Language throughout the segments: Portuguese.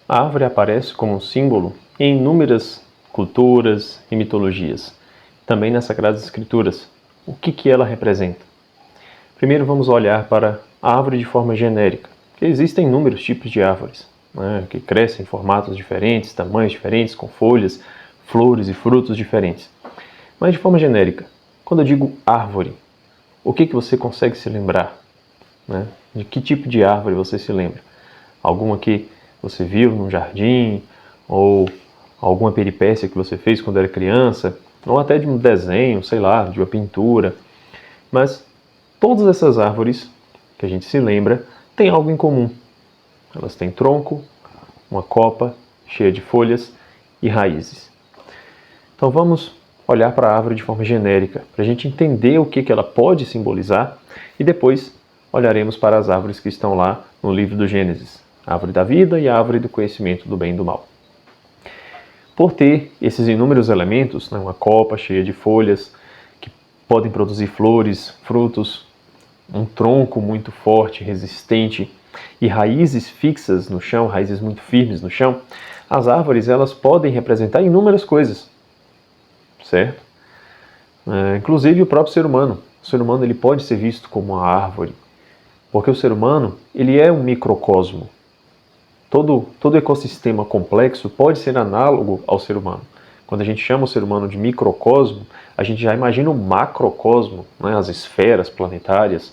A árvore aparece como um símbolo em inúmeras culturas e mitologias, também nas Sagradas Escrituras. O que ela representa? Primeiro vamos olhar para a árvore de forma genérica, porque existem inúmeros tipos de árvores, né, que crescem em formatos diferentes, tamanhos diferentes, com folhas, flores e frutos diferentes. Mas de forma genérica, quando eu digo árvore, o que você consegue se lembrar? Né? De que tipo de árvore você se lembra? Alguma que você viu num jardim, ou alguma peripécia que você fez quando era criança, ou até de um desenho, sei lá, de uma pintura. Mas todas essas árvores que a gente se lembra têm algo em comum. Elas têm tronco, uma copa cheia de folhas e raízes. Então vamos olhar para a árvore de forma genérica, para a gente entender o que ela pode simbolizar, e depois olharemos para as árvores que estão lá no livro do Gênesis, a árvore da vida e a árvore do conhecimento do bem e do mal. Por ter esses inúmeros elementos, né, uma copa cheia de folhas que podem produzir flores, frutos, um tronco muito forte, resistente e raízes fixas no chão, raízes muito firmes no chão, as árvores elas podem representar inúmeras coisas, certo? Inclusive o próprio ser humano. O ser humano ele pode ser visto como uma árvore, porque o ser humano ele é um microcosmo. Todo ecossistema complexo pode ser análogo ao ser humano. Quando a gente chama o ser humano de microcosmo, a gente já imagina o macrocosmo, né? As esferas planetárias,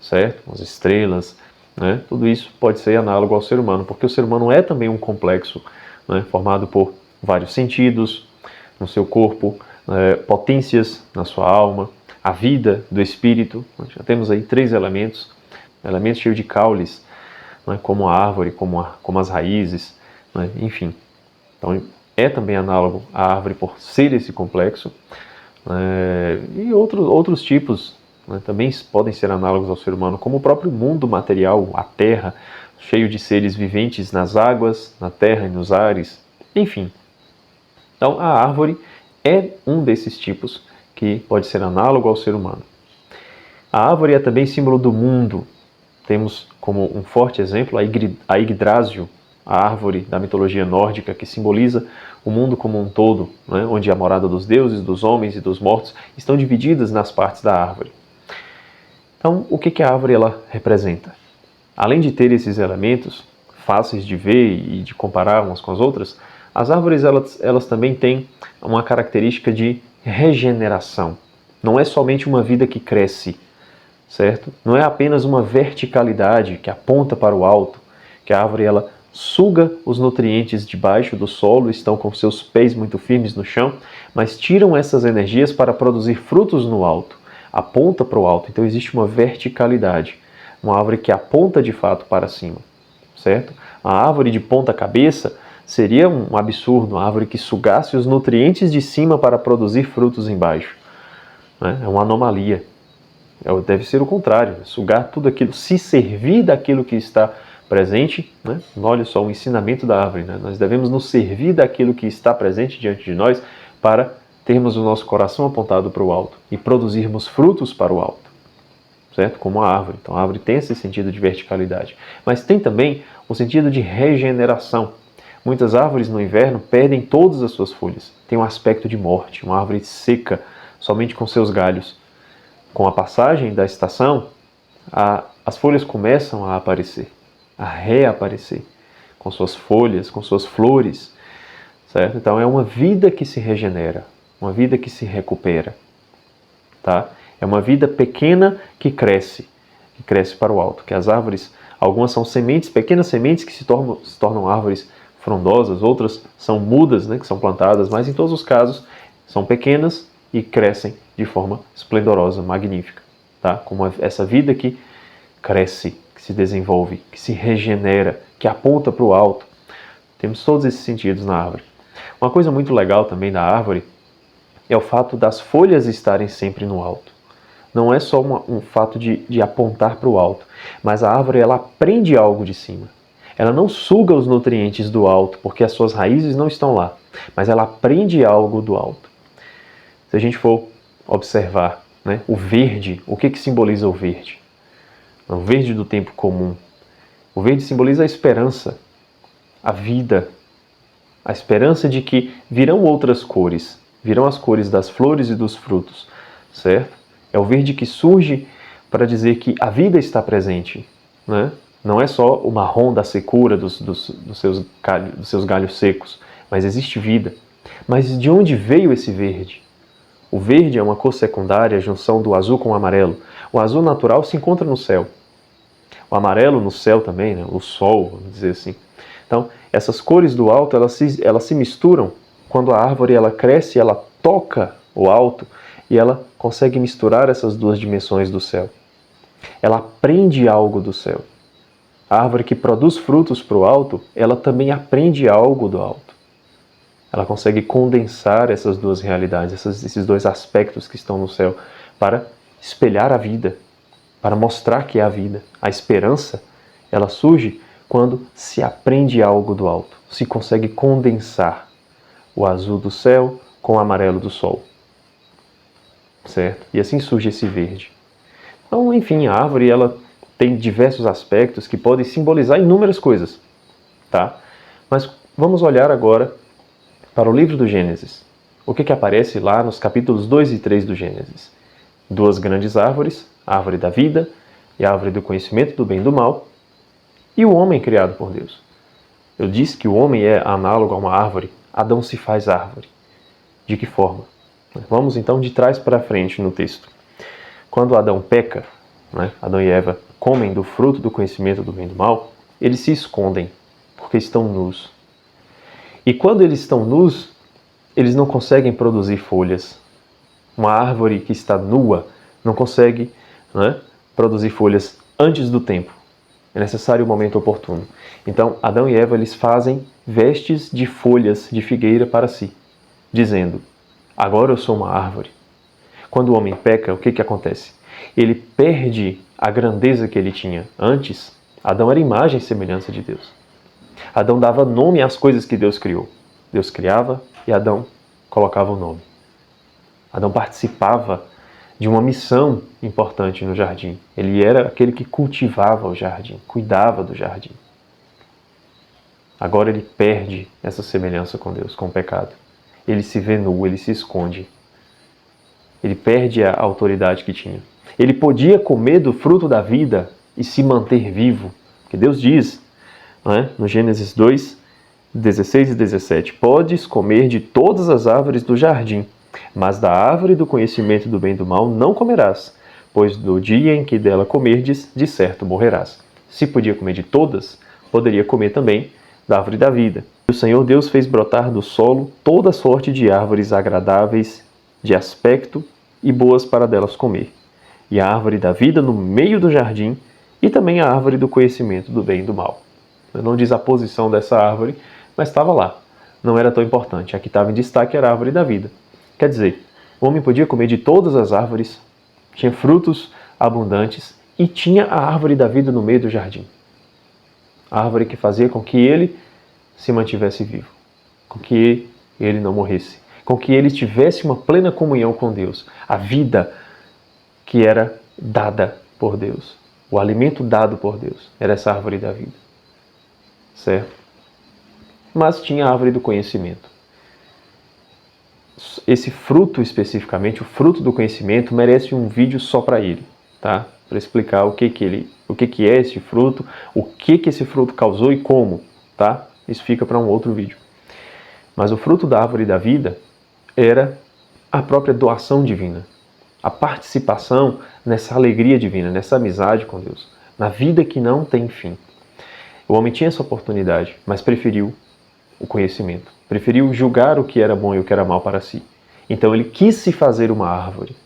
certo? As estrelas, né? Tudo isso pode ser análogo ao ser humano, porque o ser humano é também um complexo, né? Formado por vários sentidos no seu corpo, potências na sua alma, a vida do espírito. Nós já temos aí 3 elementos cheios de caules, né, como a árvore, como as raízes, né, enfim. Então é também análogo à árvore por ser esse complexo, e outros tipos, né, também podem ser análogos ao ser humano, como o próprio mundo material, a Terra, cheio de seres viventes nas águas, na terra e nos ares, enfim. Então a árvore é um desses tipos que pode ser análogo ao ser humano. A árvore é também símbolo do mundo. Temos como um forte exemplo a Yggdrasil, a árvore da mitologia nórdica que simboliza o mundo como um todo, né, onde a morada dos deuses, dos homens e dos mortos estão divididas nas partes da árvore. Então, o que a árvore ela representa? Além de ter esses elementos fáceis de ver e de comparar umas com as outras, as árvores elas também têm uma característica de regeneração. Não é somente uma vida que cresce, certo? Não é apenas uma verticalidade que aponta para o alto, que a árvore ela suga os nutrientes debaixo do solo, estão com seus pés muito firmes no chão, mas tiram essas energias para produzir frutos no alto, aponta para o alto. Então existe uma verticalidade, uma árvore que aponta de fato para cima, certo? A árvore de ponta cabeça seria um absurdo, uma árvore que sugasse os nutrientes de cima para produzir frutos embaixo, né? É uma anomalia. Deve ser o contrário, sugar tudo aquilo, se servir daquilo que está presente, né? Olha só o ensinamento da árvore, né? Nós devemos nos servir daquilo que está presente diante de nós para termos o nosso coração apontado para o alto e produzirmos frutos para o alto, certo? Como a árvore. Então a árvore tem esse sentido de verticalidade, mas tem também o sentido de regeneração. Muitas árvores no inverno perdem todas as suas folhas, tem um aspecto de morte, uma árvore seca, somente com seus galhos. Com a passagem da estação, as folhas começam a aparecer, a reaparecer, com suas folhas, com suas flores, certo? Então é uma vida que se regenera, uma vida que se recupera, tá? É uma vida pequena que cresce para o alto, que as árvores, algumas são sementes, pequenas sementes que se tornam árvores frondosas, outras são mudas, né, que são plantadas, mas em todos os casos são pequenas e crescem de forma esplendorosa, magnífica, tá? Como essa vida que cresce, que se desenvolve, que se regenera, que aponta para o alto. Temos todos esses sentidos na árvore. Uma coisa muito legal também da árvore é o fato das folhas estarem sempre no alto. Não é só um fato de apontar para o alto, mas a árvore ela aprende algo de cima. Ela não suga os nutrientes do alto, porque as suas raízes não estão lá, mas ela aprende algo do alto. Se a gente for observar, né, o verde, o que simboliza o verde? O verde do tempo comum. O verde simboliza a esperança. a vida, a esperança de que virão outras cores, virão as cores das flores e dos frutos, certo? É o verde que surge para dizer que a vida está presente, né? Não é só o marrom da secura dos seus galhos secos, mas existe vida. Mas de onde veio esse verde? O verde é uma cor secundária, a junção do azul com o amarelo. O azul natural se encontra no céu. O amarelo no céu também, né? O sol, vamos dizer assim. Então, essas cores do alto, elas se misturam quando a árvore ela cresce, ela toca o alto e ela consegue misturar essas duas dimensões do céu. Ela aprende algo do céu. A árvore que produz frutos para o alto, ela também aprende algo do alto. Ela consegue condensar essas duas realidades, esses dois aspectos que estão no céu, para espelhar a vida, para mostrar que é a vida. A esperança, ela surge quando se aprende algo do alto, se consegue condensar o azul do céu com o amarelo do sol. Certo? E assim surge esse verde. Então, enfim, a árvore ela tem diversos aspectos que podem simbolizar inúmeras coisas, tá? Mas vamos olhar agora para o livro do Gênesis. O que aparece lá nos capítulos 2 e 3 do Gênesis? Duas grandes árvores, a árvore da vida e a árvore do conhecimento do bem e do mal, e o homem criado por Deus. Eu disse que o homem é análogo a uma árvore. Adão se faz árvore. De que forma? Vamos então de trás para frente no texto. Quando Adão peca, Adão e Eva comem do fruto do conhecimento do bem e do mal, eles se escondem, porque estão nus. E quando eles estão nus, eles não conseguem produzir folhas. Uma árvore que está nua não consegue produzir folhas antes do tempo. É necessário o momento oportuno. Então, Adão e Eva eles fazem vestes de folhas de figueira para si, dizendo, agora eu sou uma árvore. Quando o homem peca, o que acontece? Ele perde a grandeza que ele tinha. Antes, Adão era imagem e semelhança de Deus. Adão dava nome às coisas que Deus criou. Deus criava e Adão colocava o nome. Adão participava de uma missão importante no jardim. Ele era aquele que cultivava o jardim, cuidava do jardim. Agora ele perde essa semelhança com Deus, com o pecado. Ele se vê nu, ele se esconde. Ele perde a autoridade que tinha. Ele podia comer do fruto da vida e se manter vivo. Porque Deus diz, no Gênesis 2, 16 e 17, podes comer de todas as árvores do jardim, mas da árvore do conhecimento do bem e do mal não comerás, pois do dia em que dela comerdes, de certo morrerás. Se podia comer de todas, poderia comer também da árvore da vida. O Senhor Deus fez brotar do solo toda sorte de árvores agradáveis de aspecto e boas para delas comer, e a árvore da vida no meio do jardim, e também a árvore do conhecimento do bem e do mal. Não diz a posição dessa árvore, mas estava lá. Não era tão importante. A que estava em destaque era a árvore da vida. Quer dizer, o homem podia comer de todas as árvores, tinha frutos abundantes e tinha a árvore da vida no meio do jardim. A árvore que fazia com que ele se mantivesse vivo, com que ele não morresse, com que ele tivesse uma plena comunhão com Deus. A vida que era dada por Deus, o alimento dado por Deus, era essa árvore da vida. Certo? Mas tinha a árvore do conhecimento. Esse fruto especificamente, o fruto do conhecimento, merece um vídeo só para ele, tá? Para explicar o que é esse fruto, o que esse fruto causou e como, tá? Isso fica para um outro vídeo. Mas o fruto da árvore da vida era a própria doação divina, a participação nessa alegria divina, nessa amizade com Deus, na vida que não tem fim. O homem tinha essa oportunidade, mas preferiu o conhecimento. Preferiu julgar o que era bom e o que era mal para si. Então ele quis se fazer uma árvore.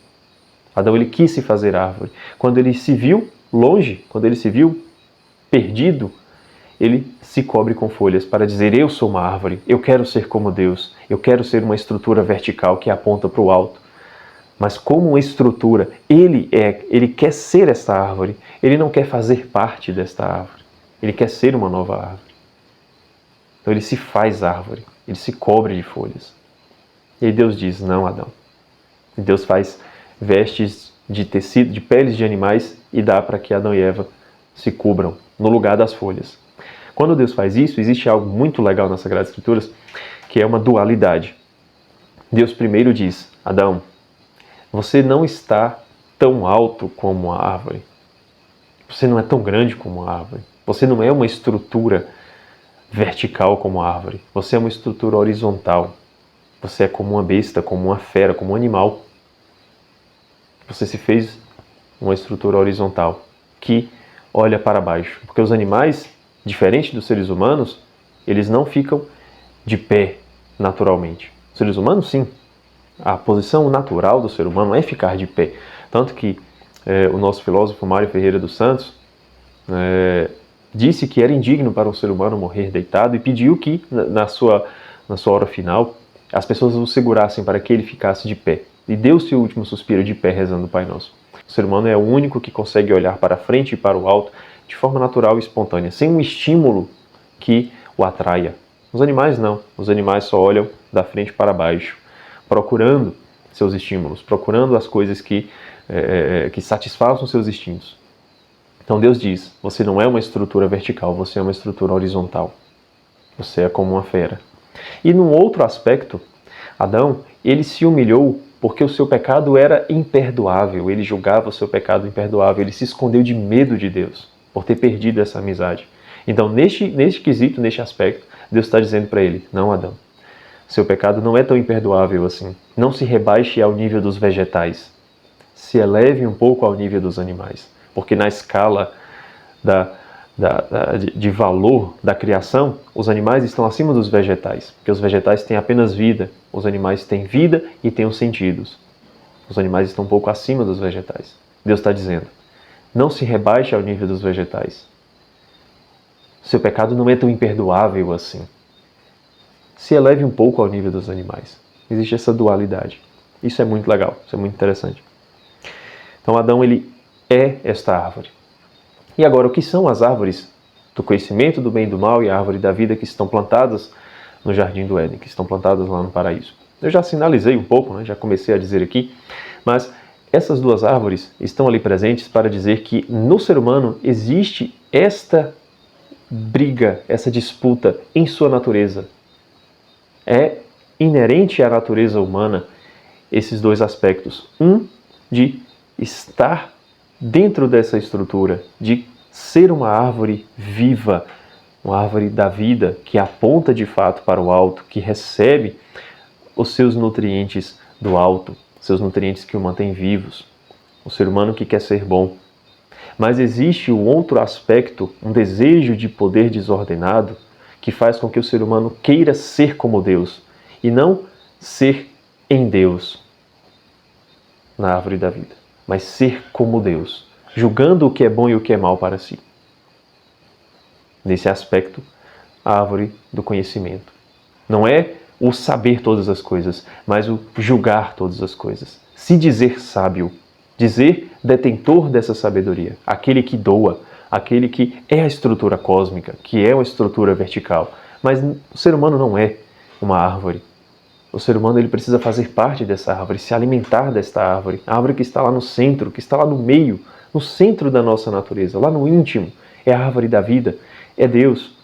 Adão ele quis se fazer árvore. Quando ele se viu longe, quando ele se viu perdido, ele se cobre com folhas para dizer, eu sou uma árvore, eu quero ser como Deus, eu quero ser uma estrutura vertical que aponta para o alto. Mas como uma estrutura, ele quer ser esta árvore, ele não quer fazer parte desta árvore. Ele quer ser uma nova árvore. Então ele se faz árvore, ele se cobre de folhas. E aí Deus diz, não, Adão. E Deus faz vestes de tecido, de peles de animais e dá para que Adão e Eva se cubram no lugar das folhas. Quando Deus faz isso, existe algo muito legal nas Sagradas Escrituras, que é uma dualidade. Deus primeiro diz: Adão, você não está tão alto como a árvore. Você não é tão grande como a árvore. Você não é uma estrutura vertical como a árvore. Você é uma estrutura horizontal. Você é como uma besta, como uma fera, como um animal. Você se fez uma estrutura horizontal que olha para baixo. Porque os animais, diferente dos seres humanos, eles não ficam de pé naturalmente. Os seres humanos, sim. A posição natural do ser humano é ficar de pé. Tanto que o nosso filósofo Mário Ferreira dos Santos disse que era indigno para um ser humano morrer deitado e pediu que, na sua hora final, as pessoas o segurassem para que ele ficasse de pé. E deu-se o último suspiro de pé rezando o Pai Nosso. O ser humano é o único que consegue olhar para frente e para o alto de forma natural e espontânea, sem um estímulo que o atraia. Os animais não. Os animais só olham da frente para baixo, procurando seus estímulos, procurando as coisas que satisfaçam seus instintos. Então Deus diz: você não é uma estrutura vertical, você é uma estrutura horizontal. Você é como uma fera. E num outro aspecto, Adão, ele se humilhou porque o seu pecado era imperdoável. Ele julgava o seu pecado imperdoável. Ele se escondeu de medo de Deus por ter perdido essa amizade. Então, neste quesito, neste aspecto, Deus está dizendo para ele: não, Adão, seu pecado não é tão imperdoável assim. Não se rebaixe ao nível dos vegetais. Se eleve um pouco ao nível dos animais. Porque na escala de valor da criação, os animais estão acima dos vegetais. Porque os vegetais têm apenas vida. Os animais têm vida e têm os sentidos. Os animais estão um pouco acima dos vegetais. Deus está dizendo: não se rebaixe ao nível dos vegetais. Seu pecado não é tão imperdoável assim. Se eleve um pouco ao nível dos animais. Existe essa dualidade. Isso é muito legal, isso é muito interessante. Então Adão, ele é esta árvore. E agora, o que são as árvores do conhecimento do bem e do mal e a árvore da vida que estão plantadas no Jardim do Éden, que estão plantadas lá no paraíso? Eu já sinalizei um pouco, já comecei a dizer aqui, mas essas duas árvores estão ali presentes para dizer que no ser humano existe esta briga, essa disputa em sua natureza. É inerente à natureza humana esses dois aspectos. Um, de estar dentro dessa estrutura, de ser uma árvore viva, uma árvore da vida, que aponta de fato para o alto, que recebe os seus nutrientes do alto, seus nutrientes que o mantêm vivos. O ser humano que quer ser bom. Mas existe um outro aspecto, um desejo de poder desordenado, que faz com que o ser humano queira ser como Deus, e não ser em Deus, na árvore da vida, mas ser como Deus, julgando o que é bom e o que é mal para si. Nesse aspecto, a árvore do conhecimento. Não é o saber todas as coisas, mas o julgar todas as coisas. Se dizer sábio, dizer detentor dessa sabedoria, aquele que doa, aquele que é a estrutura cósmica, que é uma estrutura vertical. Mas o ser humano não é uma árvore. O ser humano, ele precisa fazer parte dessa árvore, se alimentar desta árvore. A árvore que está lá no centro, que está lá no meio, no centro da nossa natureza, lá no íntimo. É a árvore da vida, é Deus.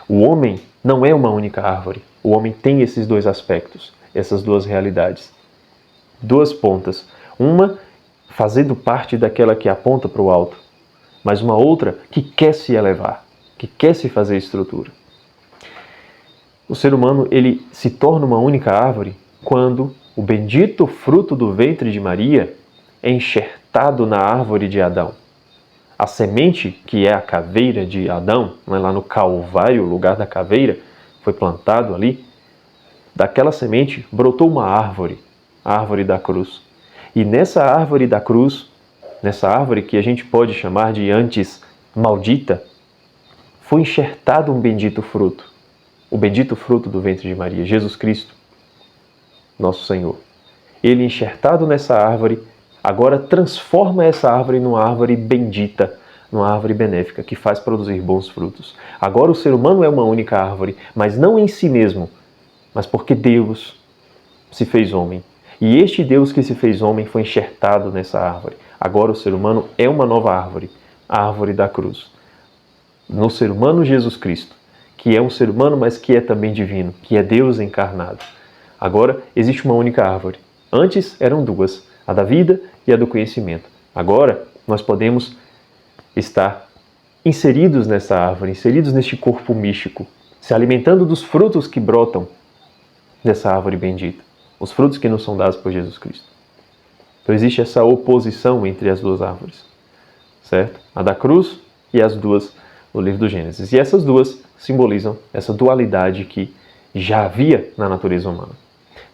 O homem não é uma única árvore. O homem tem esses dois aspectos, essas duas realidades. Duas pontas. Uma fazendo parte daquela que aponta para o alto, mas uma outra que quer se elevar, que quer se fazer estrutura. O ser humano, ele se torna uma única árvore quando o bendito fruto do ventre de Maria é enxertado na árvore de Adão. A semente, que é a caveira de Adão, lá no Calvário, o lugar da caveira, foi plantado ali. Daquela semente brotou uma árvore, a árvore da cruz. E nessa árvore da cruz, nessa árvore que a gente pode chamar de antes maldita, foi enxertado um bendito fruto. O bendito fruto do ventre de Maria, Jesus Cristo, nosso Senhor. Ele, enxertado nessa árvore, agora transforma essa árvore numa árvore bendita, numa árvore benéfica, que faz produzir bons frutos. Agora o ser humano é uma única árvore, mas não em si mesmo, mas porque Deus se fez homem. E este Deus que se fez homem foi enxertado nessa árvore. Agora o ser humano é uma nova árvore, a árvore da cruz. no ser humano Jesus Cristo, que é um ser humano, mas que é também divino, que é Deus encarnado. Agora existe uma única árvore. Antes eram duas, a da vida e a do conhecimento. Agora nós podemos estar inseridos nessa árvore, inseridos neste corpo místico, se alimentando dos frutos que brotam dessa árvore bendita, os frutos que nos são dados por Jesus Cristo. Então existe essa oposição entre as duas árvores, certo? A da cruz e as duas do livro do Gênesis. E essas duas simbolizam essa dualidade que já havia na natureza humana.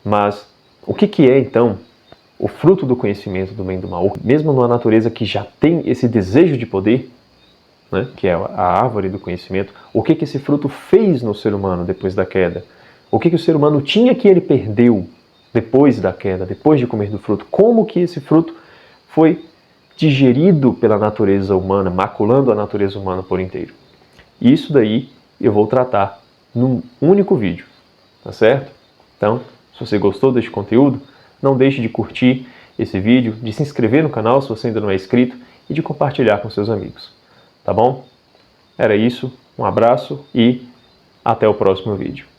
Mas o que é então o fruto do conhecimento do bem e do mal? Mesmo numa natureza que já tem esse desejo de poder, né, que é a árvore do conhecimento, o que esse fruto fez no ser humano depois da queda? O que o ser humano tinha que ele perdeu depois da queda, depois de comer do fruto? Como que esse fruto foi digerido pela natureza humana, maculando a natureza humana por inteiro? Isso daí eu vou tratar num único vídeo, tá certo? Então, se você gostou deste conteúdo, não deixe de curtir esse vídeo, de se inscrever no canal se você ainda não é inscrito e de compartilhar com seus amigos. Tá bom? Era isso, um abraço e até o próximo vídeo.